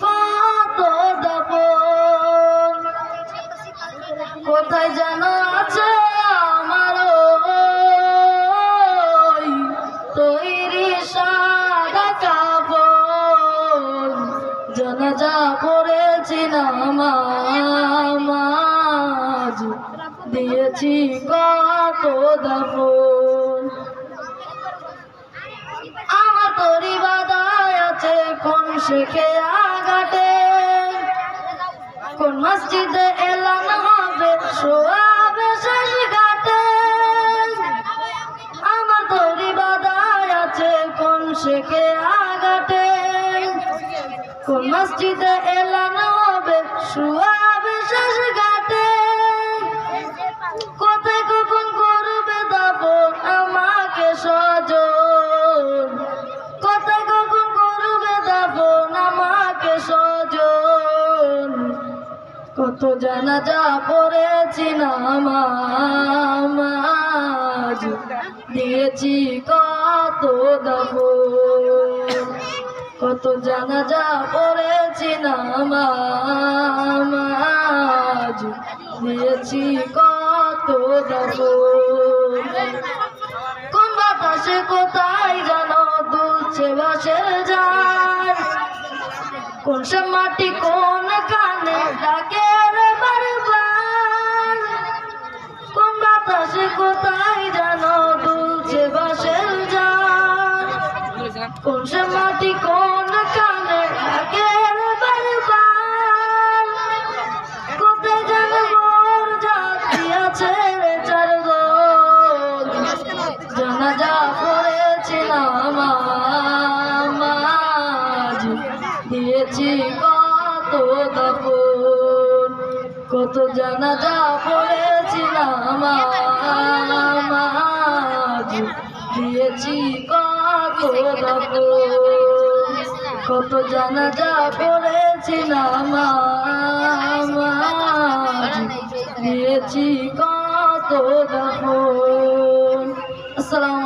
কত দাপন কোথায় যেন আছে আমার তৈরি সাদা কাপড় জানাজা পড়েছি নামাজ দিয়েছি কত দাপন আমার তরি বাদায় আছে কোন শেখে আগাটে কোন মসজিদে এলান হবে শোয়াবে শেষ ঘাটে আমার তরি বাদায় আছে কোন শেখে আগাটে কোন মসজিদে এলান হবে শোয়াবে শেষ ঘাটে কোথায় কখন করবে দাপন আমাকে সজন কোথায় কখন করবে দাপন আমাকে সজন কত জানাজা পড়েছি নামাজ দিয়েছি কত দাপন কত জানাজা পড়েছি নামাজ দিয়েছি কত দাপন কোন বাতাসে কোথায় জানো দুলছে বাঁশের ঝাড় কোন সে মাটি কোন কানে ডাকে রে বারবার কোন বাতাসে কোথায় জানো দুলছে বাঁশের ঝাড় কোন সে মাটি কোন কানে ডাকে রে বারবার কোথায় যেন মোর জাতি আছে রে চারগোল জানাজা পড়েছি নামাজ দিয়েছি কত দাপন কত জানাজা পড়েছি নামাজ দিয়েছি কত দাপন কত জানাজা পড়েছি নামাজ দিয়েছি কত দাপন। আসসালামু